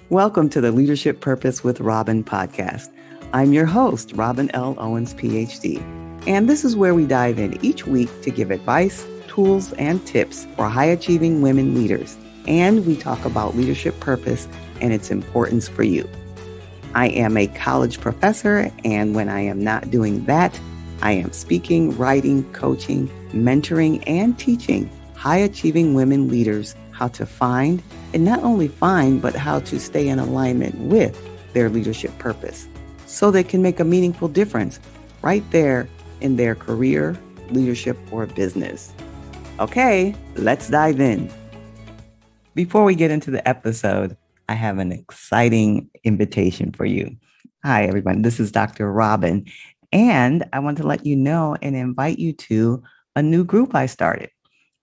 Welcome to the Leadership Purpose with Robin podcast. I'm your host, Robin L. Owens, PhD, and this is where we dive in each week to give advice, tools, and tips for high-achieving women leaders, and we talk about leadership purpose and its importance for you. I am a college professor, and when I am not doing that, I am speaking, writing, coaching, mentoring, and teaching high-achieving women leaders how to find, and not only find, but how to stay in alignment with their leadership purpose so they can make a meaningful difference right there in their career, leadership, or business. Okay, let's dive in. Before we get into the episode, I have an exciting invitation for you. Hi, everyone. This is Dr. Robin, and I want to let you know and invite you to a new group I started.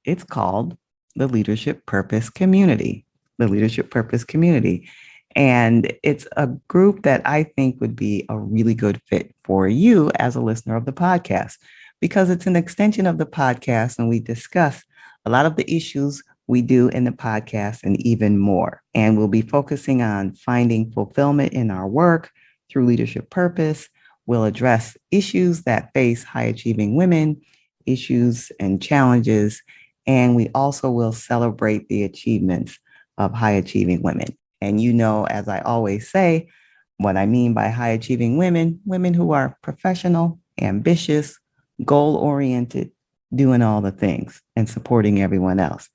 It's called the Leadership Purpose Community. The Leadership Purpose Community. And it's a group that I think would be a really good fit for you as a listener of the podcast, because it's an extension of the podcast and we discuss a lot of the issues we do in the podcast and even more. And we'll be focusing on finding fulfillment in our work through leadership purpose. We'll address issues that face high-achieving women, issues and challenges, and we also will celebrate the achievements of high-achieving women. And you know, as I always say, what I mean by high-achieving women, women who are professional, ambitious, goal-oriented, doing all the things and supporting everyone else.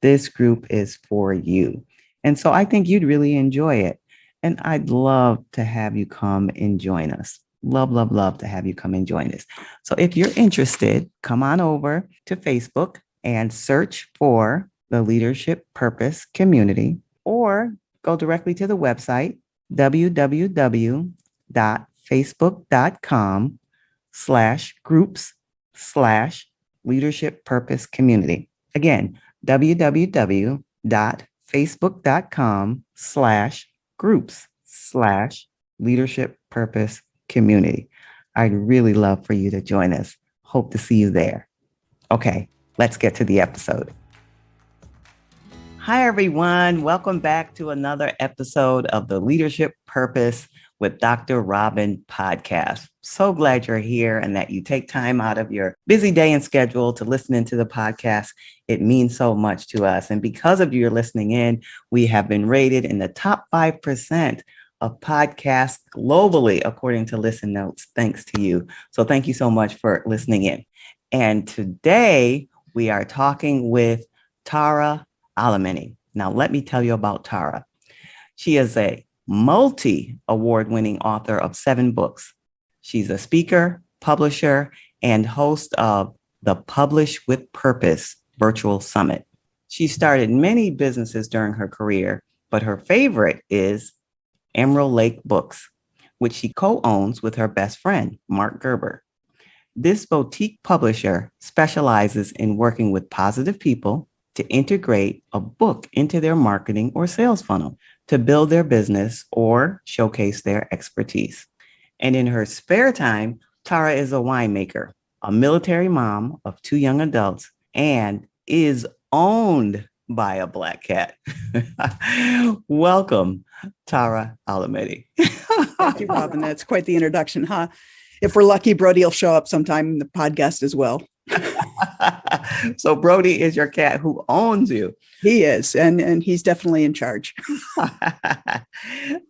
This group is for you. And so I think you'd really enjoy it. And I'd love to have you come and join us. Love to have you come and join us. So if you're interested, come on over to Facebook and search for the Leadership Purpose Community, or go directly to the website, www.facebook.com/groups/Leadership Purpose Community. Again, www.facebook.com/groups/Leadership Purpose Community. I'd really love for you to join us. Hope to see you there. Okay, let's get to the episode. Hi, everyone. Welcome back to another episode of the Leadership Purpose with Dr. Robin podcast. So glad you're here and that you take time out of your busy day and schedule to listen into the podcast. It means so much to us. And because of your listening in, we have been rated in the top 5% of podcasts globally, according to Listen Notes. Thanks to you. So thank you so much for listening in. And today we are talking with Tara Alemany. Now, let me tell you about Tara. She is a multi-award-winning author of 7 books. She's a speaker, publisher, and host of the Publish with Purpose Virtual Summit. She started many businesses during her career, but her favorite is Emerald Lake Books, which she co-owns with her best friend, Mark Gerber. This boutique publisher specializes in working with positive people to integrate a book into their marketing or sales funnel to build their business or showcase their expertise. And in her spare time, Tara is a winemaker, a military mom of 2 young adults, and is owned by a black cat. Welcome, Tara Alemany. Thank you, Robin. That's quite the introduction, huh? If we're lucky, Brody will show up sometime in the podcast as well. So Brody is your cat who owns you. He is, and he's definitely in charge.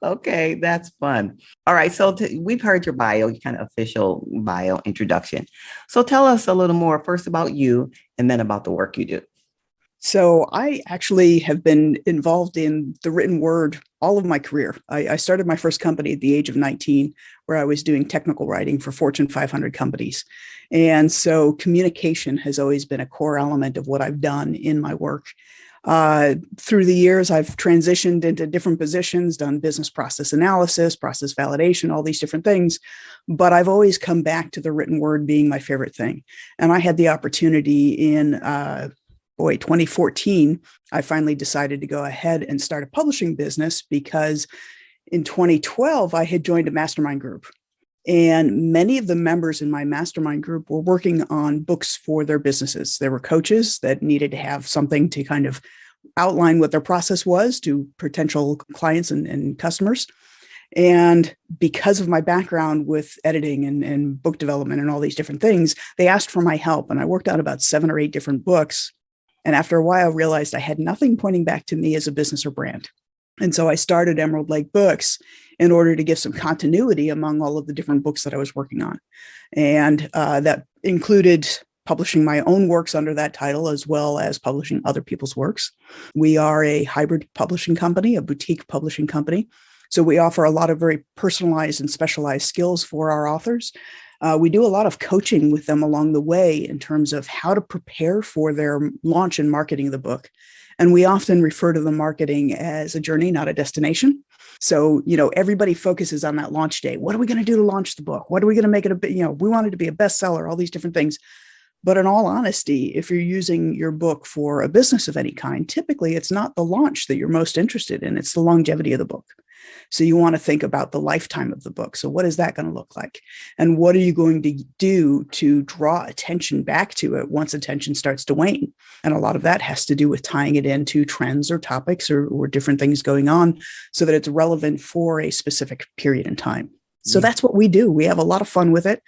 Okay, that's fun. All right, so we've heard your bio, your kind of official bio introduction. So tell us a little more first about you and then about the work you do. So I actually have been involved in the written word all of my career. I started my first company at the age of 19, where I was doing technical writing for Fortune 500 companies. And so communication has always been a core element of what I've done in my work. Through the years, I've transitioned into different positions, done business process analysis, process validation, all these different things. But I've always come back to the written word being my favorite thing. And I had the opportunity in 2014, I finally decided to go ahead and start a publishing business because in 2012, I had joined a mastermind group. And many of the members in my mastermind group were working on books for their businesses. There were coaches that needed to have something to kind of outline what their process was to potential clients and customers. And because of my background with editing and book development and all these different things, they asked for my help. And I worked on about 7 or 8 different books. And after a while, I realized I had nothing pointing back to me as a business or brand. And so I started Emerald Lake Books in order to give some continuity among all of the different books that I was working on. And that included publishing my own works under that title, as well as publishing other people's works. We are a hybrid publishing company, a boutique publishing company. So we offer a lot of very personalized and specialized skills for our authors. We do a lot of coaching with them along the way in terms of how to prepare for their launch and marketing of the book. And we often refer to the marketing as a journey, not a destination. So, everybody focuses on that launch day. What are we going to do to launch the book? What are we going to make it we want it to be a bestseller, all these different things. But in all honesty, if you're using your book for a business of any kind, typically it's not the launch that you're most interested in. It's the longevity of the book. So you want to think about the lifetime of the book. So what is that going to look like? And what are you going to do to draw attention back to it once attention starts to wane? And a lot of that has to do with tying it into trends or topics or different things going on so that it's relevant for a specific period in time. So that's what we do. We have a lot of fun with it.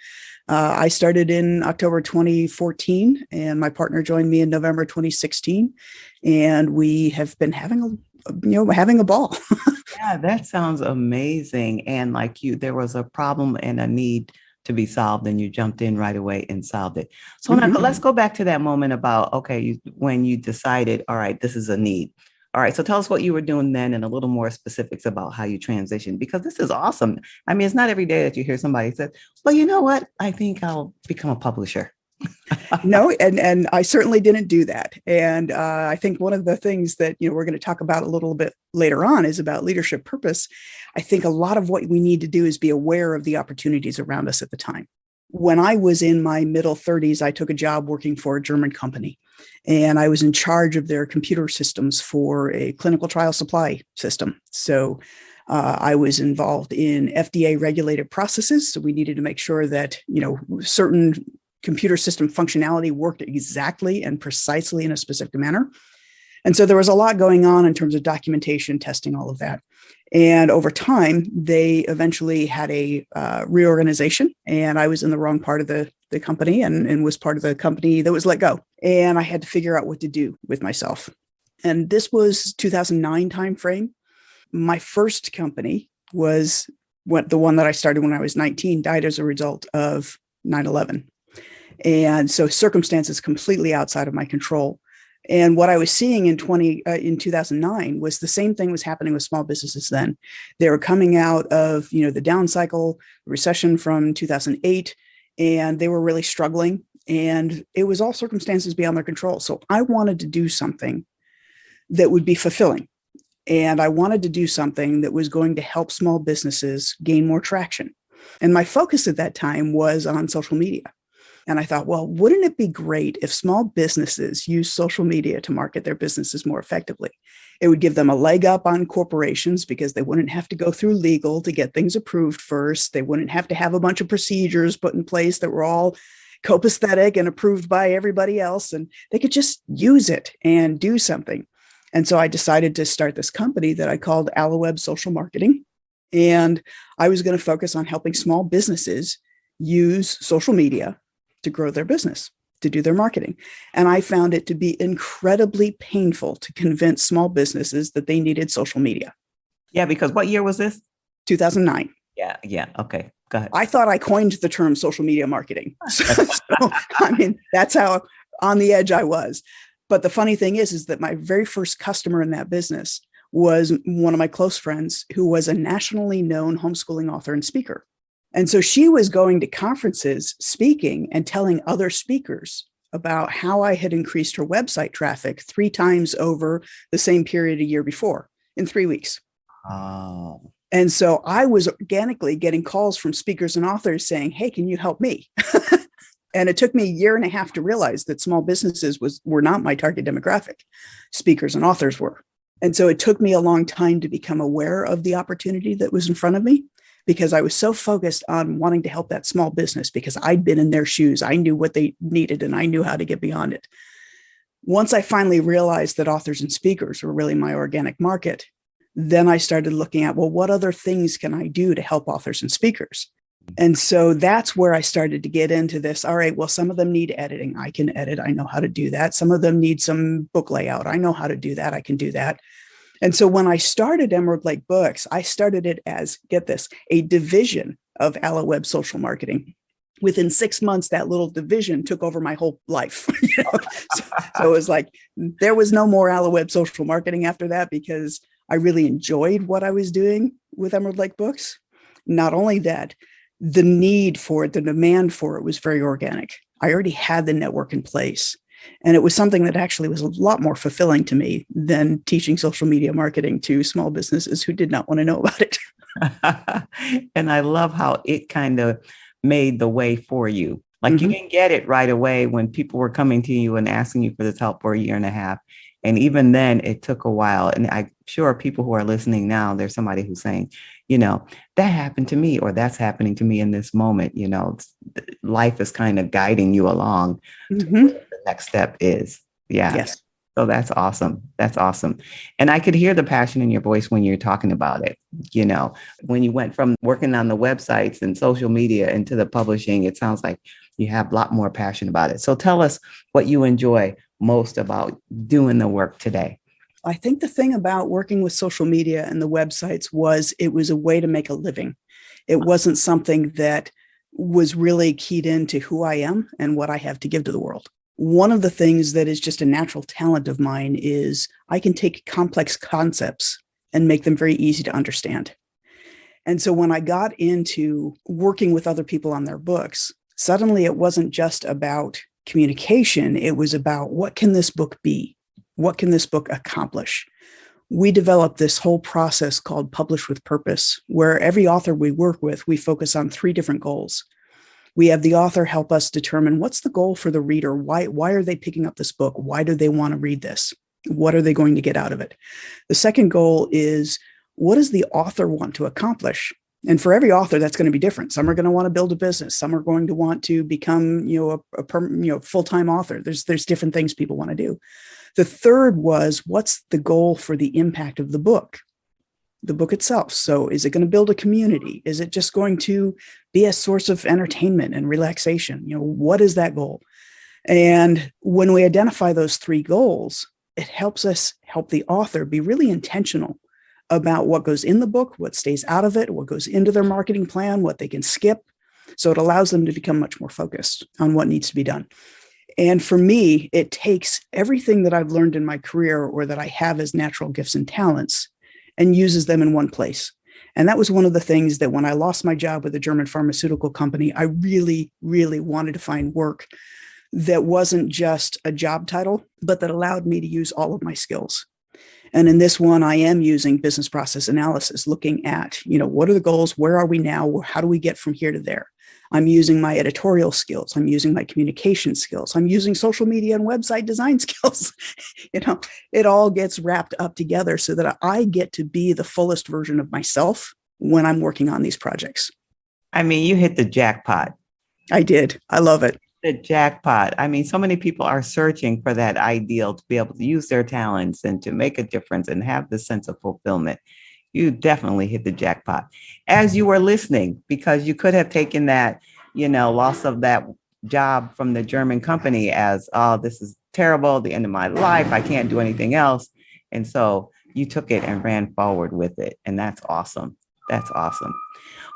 I started in October 2014, and my partner joined me in November 2016, and we have been having a ball. Yeah, that sounds amazing. And there was a problem and a need to be solved, and you jumped in right away and solved it. So now let's go back to that moment about, when you decided, all right, this is a need. All right. So tell us what you were doing then and a little more specifics about how you transitioned, because this is awesome. I mean, it's not every day that you hear somebody say, well, you know what? I think I'll become a publisher. No, and I certainly didn't do that. And I think one of the things that, we're going to talk about a little bit later on is about leadership purpose. I think a lot of what we need to do is be aware of the opportunities around us at the time. When I was in my middle 30s, I took a job working for a German company, and I was in charge of their computer systems for a clinical trial supply system. So I was involved in FDA regulated processes. So we needed to make sure that, certain computer system functionality worked exactly and precisely in a specific manner. And so there was a lot going on in terms of documentation, testing, all of that. And over time, they eventually had a reorganization, and I was in the wrong part of the company and was part of the company that was let go. And I had to figure out what to do with myself. And this was 2009 timeframe. My first company was the one that I started when I was 19, died as a result of 9/11. And so circumstances completely outside of my control. And what I was seeing in 2009 was the same thing was happening with small businesses then. They were coming out of, the down cycle, recession from 2008, and they were really struggling. And it was all circumstances beyond their control. So I wanted to do something that would be fulfilling. And I wanted to do something that was going to help small businesses gain more traction. And my focus at that time was on social media. And I thought, well, wouldn't it be great if small businesses use social media to market their businesses more effectively? It would give them a leg up on corporations because they wouldn't have to go through legal to get things approved first. They wouldn't have to have a bunch of procedures put in place that were all copacetic and approved by everybody else. And they could just use it and do something. And so I decided to start this company that I called AleWeb Social Marketing. And I was going to focus on helping small businesses use social media to grow their business, to do their marketing. And I found it to be incredibly painful to convince small businesses that they needed social media. Yeah, because what year was this? 2009. Yeah. Okay, go ahead. I thought I coined the term social media marketing. So, that's how on the edge I was. But the funny thing is that my very first customer in that business was one of my close friends who was a nationally known homeschooling author and speaker. And so she was going to conferences, speaking and telling other speakers about how I had increased her website traffic 3 times over the same period a year before in 3 weeks. Oh. And so I was organically getting calls from speakers and authors saying, hey, can you help me? And it took me a year and a half to realize that small businesses were not my target demographic. Speakers and authors were. And so it took me a long time to become aware of the opportunity that was in front of me, because I was so focused on wanting to help that small business because I'd been in their shoes. I knew what they needed and I knew how to get beyond it. Once I finally realized that authors and speakers were really my organic market, then I started looking at, well, what other things can I do to help authors and speakers? And so that's where I started to get into this. All right, well, some of them need editing. I can edit. I know how to do that. Some of them need some book layout. I know how to do that. I can do that. And so when I started Emerald Lake Books, I started it as, get this, a division of AloWeb social marketing. Within 6 months, that little division took over my whole life. So it was like, there was no more AloWeb social marketing after that, because I really enjoyed what I was doing with Emerald Lake Books. Not only that, the need for it, the demand for it was very organic. I already had the network in place. And it was something that actually was a lot more fulfilling to me than teaching social media marketing to small businesses who did not want to know about it. And I love how it kind of made the way for you. Like you didn't get it right away when people were coming to you and asking you for this help for a year and a half. And even then it took a while. And I'm sure people who are listening now, there's somebody who's saying, that happened to me, or that's happening to me in this moment. Life is kind of guiding you along to what the next step is. Yeah. Yes. So that's awesome. That's awesome. And I could hear the passion in your voice when you're talking about it. When you went from working on the websites and social media into the publishing, it sounds like you have a lot more passion about it. So tell us what you enjoy most about doing the work today. I think the thing about working with social media and the websites was it was a way to make a living. It wasn't something that was really keyed into who I am and what I have to give to the world. One of the things that is just a natural talent of mine is I can take complex concepts and make them very easy to understand. And so when I got into working with other people on their books, suddenly it wasn't just about communication. It was about, what can this book be? What can this book accomplish? We developed this whole process called Publish with Purpose, where every author we work with, we focus on 3 different goals. We have the author help us determine what's the goal for the reader. Why are they picking up this book? Why do they want to read this? What are they going to get out of it? The second goal is, what does the author want to accomplish? And for every author, that's going to be different. Some are going to want to build a business. Some are going to want to become, a full-time author. There's different things people want to do. The third was, what's the goal for the impact of the book itself? So is it going to build a community? Is it just going to be a source of entertainment and relaxation? What is that goal? And when we identify those 3 goals, it helps us help the author be really intentional about what goes in the book, what stays out of it, what goes into their marketing plan, what they can skip. So it allows them to become much more focused on what needs to be done. And for me, it takes everything that I've learned in my career, or that I have as natural gifts and talents, and uses them in one place. And that was one of the things that when I lost my job with a German pharmaceutical company, I really, really wanted to find work that wasn't just a job title, but that allowed me to use all of my skills. And in this one, I am using business process analysis, looking at, what are the goals? Where are we now? How do we get from here to there? I'm using my editorial skills. I'm using my communication skills. I'm using social media and website design skills. It all gets wrapped up together so that I get to be the fullest version of myself when I'm working on these projects. I mean, you hit the jackpot. I did. I love it. The jackpot. I mean, so many people are searching for that ideal to be able to use their talents and to make a difference and have the sense of fulfillment. You definitely hit the jackpot as you were listening, because you could have taken that, loss of that job from the German company as, oh, this is terrible, the end of my life, I can't do anything else. And so you took it and ran forward with it. And that's awesome. That's awesome.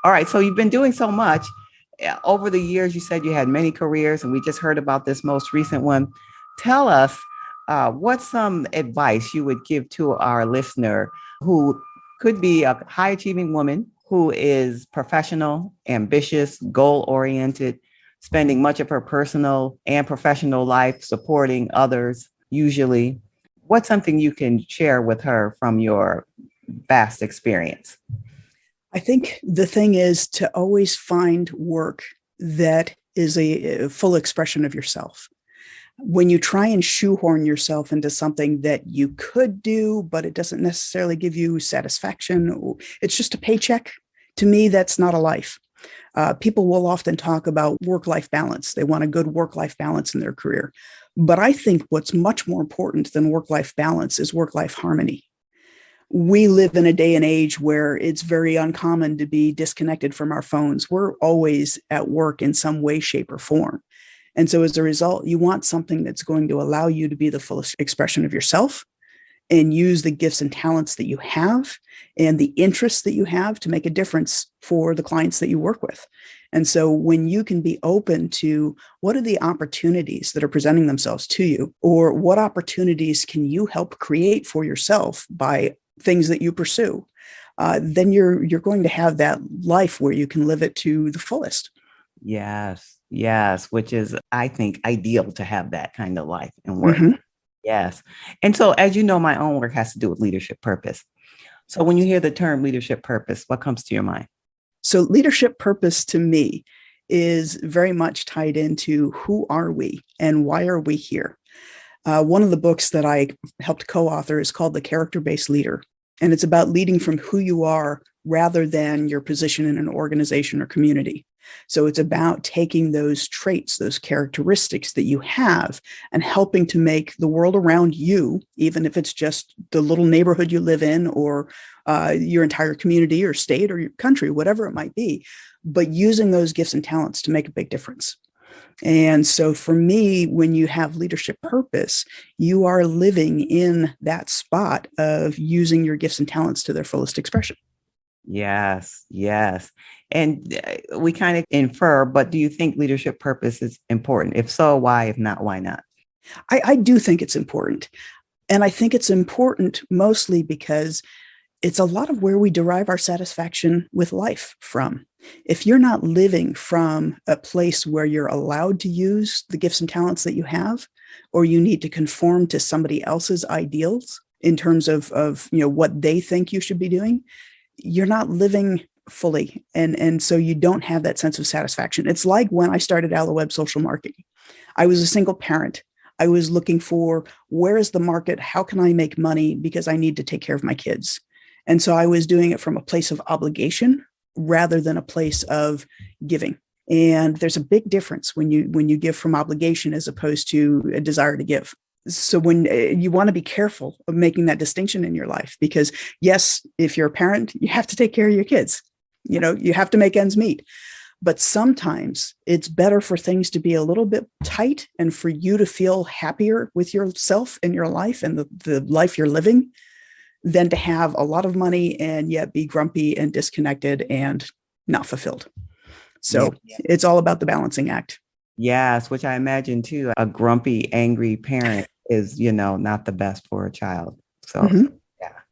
All right. So you've been doing so much over the years. You said you had many careers, and we just heard about this most recent one. Tell us what's some advice you would give to our listener who could be a high achieving woman who is professional, ambitious, goal oriented, spending much of her personal and professional life supporting others, usually. What's something you can share with her from your vast experience? I think the thing is to always find work that is a full expression of yourself. When you try and shoehorn yourself into something that you could do, but it doesn't necessarily give you satisfaction, it's just a paycheck. To me, that's not a life. People will often talk about work-life balance. They want a good work-life balance in their career. But I think what's much more important than work-life balance is work-life harmony. We live in a day and age where it's very uncommon to be disconnected from our phones. We're always at work in some way, shape, or form. And so as a result, you want something that's going to allow you to be the fullest expression of yourself and use the gifts and talents that you have and the interests that you have to make a difference for the clients that you work with. And so when you can be open to what are the opportunities that are presenting themselves to you, or what opportunities can you help create for yourself by things that you pursue, then you're going to have that life where you can live it to the fullest. Yes, yes, which is, I think, ideal to have that kind of life and work. Mm-hmm. Yes. And so, as you know, my own work has to do with leadership purpose. So when you hear the term leadership purpose, what comes to your mind? So leadership purpose to me is very much tied into who are we and why are we here? One of the books that I helped co-author is called The Character-Based Leader. And it's about leading from who you are rather than your position in an organization or community. So it's about taking those traits, those characteristics that you have, and helping to make the world around you, even if it's just the little neighborhood you live in or your entire community or state or your country, whatever it might be, but using those gifts and talents to make a big difference. And so for me, when you have leadership purpose, you are living in that spot of using your gifts and talents to their fullest expression. Yes, yes. And we kind of infer, but do you think leadership purpose is important? If so, why? If not, why not? I do think it's important. And I think it's important mostly because it's a lot of where we derive our satisfaction with life from. If you're not living from a place where you're allowed to use the gifts and talents that you have, or you need to conform to somebody else's ideals in terms of what they think you should be doing, you're not living fully. And so you don't have that sense of satisfaction. It's like when I started AloWeb Social Marketing. I was a single parent. I was looking for, where is the market? How can I make money? Because I need to take care of my kids. And so I was doing it from a place of obligation rather than a place of giving. And there's a big difference when you give from obligation as opposed to a desire to give. So when you want to be careful of making that distinction in your life, because yes, if you're a parent, you have to take care of your kids. You have to make ends meet. But sometimes it's better for things to be a little bit tight and for you to feel happier with yourself and your life and the life you're living than to have a lot of money and yet be grumpy and disconnected and not fulfilled. So It's all about the balancing act. Yes, which I imagine too, a grumpy, angry parent is, not the best for a child. So Mm-hmm.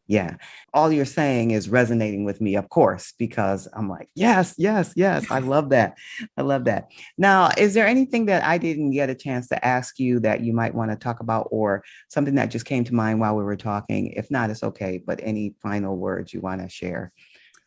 yeah. All you're saying is resonating with me, of course, because I'm like, yes. I love that. I love that. Now, is there anything that I didn't get a chance to ask you that you might want to talk about, or something that just came to mind while we were talking? If not, it's okay. But any final words you want to share?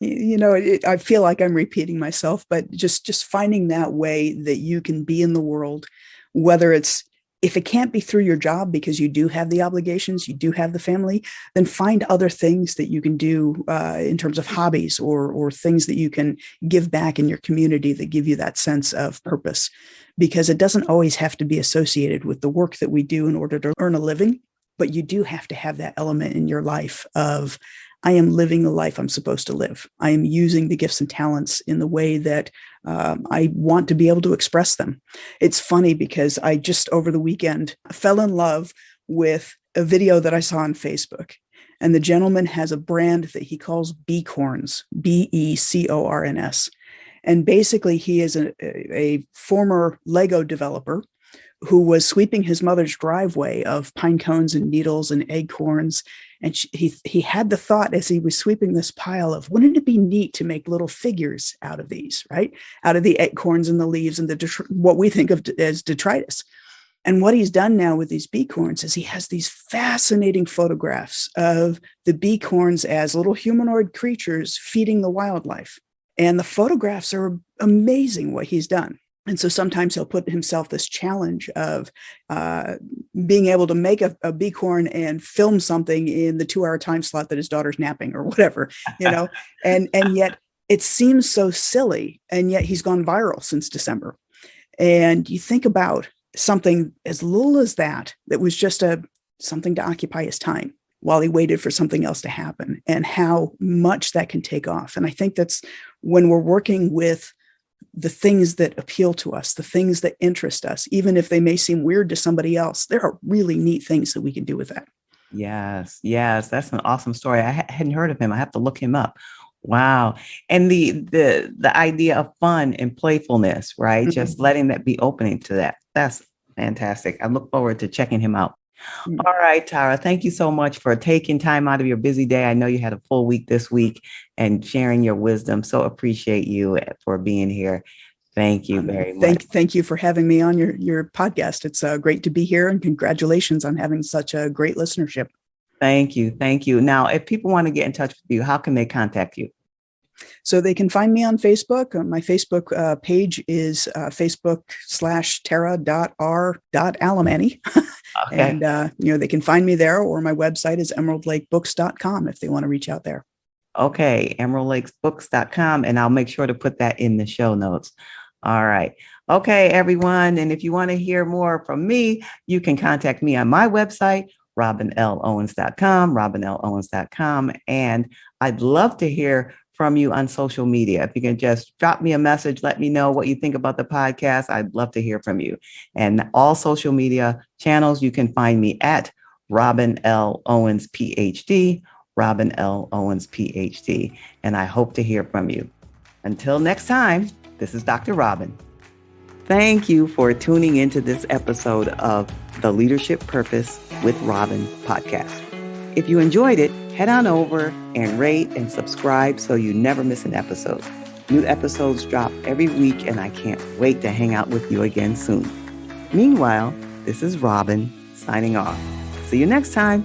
I feel like I'm repeating myself, but just finding that way that you can be in the world, whether it's, if it can't be through your job because you do have the obligations, you do have the family, then find other things that you can do in terms of hobbies or things that you can give back in your community that give you that sense of purpose, because it doesn't always have to be associated with the work that we do in order to earn a living, but you do have to have that element in your life of, I am living the life I'm supposed to live. I am using the gifts and talents in the way that I want to be able to express them. It's funny because I just over the weekend fell in love with a video that I saw on Facebook. And the gentleman has a brand that he calls Becorns, Becorns. And basically he is a former Lego developer who was sweeping his mother's driveway of pine cones and needles and acorns. And he had the thought as he was sweeping this pile of, wouldn't it be neat to make little figures out of these, right? Out of the acorns and the leaves and what we think of as detritus. And what he's done now with these becorns is he has these fascinating photographs of the becorns as little humanoid creatures feeding the wildlife. And the photographs are amazing what he's done. And so sometimes he'll put himself this challenge of being able to make a becorn and film something in the 2-hour time slot that his daughter's napping or whatever, and yet it seems so silly. And yet he's gone viral since December. And you think about something as little as that was just something to occupy his time while he waited for something else to happen, and how much that can take off. And I think that's when we're working with the things that appeal to us, the things that interest us, even if they may seem weird to somebody else, there are really neat things that we can do with that. Yes, yes, that's an awesome story. I hadn't heard of him. I have to look him up. Wow. And the idea of fun and playfulness, right? Mm-hmm. Just letting that be opening to that. That's fantastic. I look forward to checking him out. Mm-hmm. All right, Tara, thank you so much for taking time out of your busy day. I know you had a full week this week and sharing your wisdom. So appreciate you for being here. Thank you very much. Thank you for having me on your podcast. It's great to be here, and congratulations on having such a great listenership. Thank you. Thank you. Now, if people want to get in touch with you, how can they contact you? So they can find me on Facebook. My Facebook page is facebook.com/tara.r.alemany. Okay. And, they can find me there, or my website is emeraldlakebooks.com if they want to reach out there. Okay. emeraldlakebooks.com. And I'll make sure to put that in the show notes. All right. Okay, everyone. And if you want to hear more from me, you can contact me on my website, robinlowens.com, robinlowens.com. And I'd love to hear from you on social media. If you can just drop me a message, let me know what you think about the podcast. I'd love to hear from you. And all social media channels, you can find me at Robin L. Owens, PhD, Robin L. Owens, PhD. And I hope to hear from you. Until next time, this is Dr. Robin. Thank you for tuning into this episode of the Leadership Purpose with Robin podcast. If you enjoyed it, head on over and rate and subscribe so you never miss an episode. New episodes drop every week, and I can't wait to hang out with you again soon. Meanwhile, this is Robin signing off. See you next time.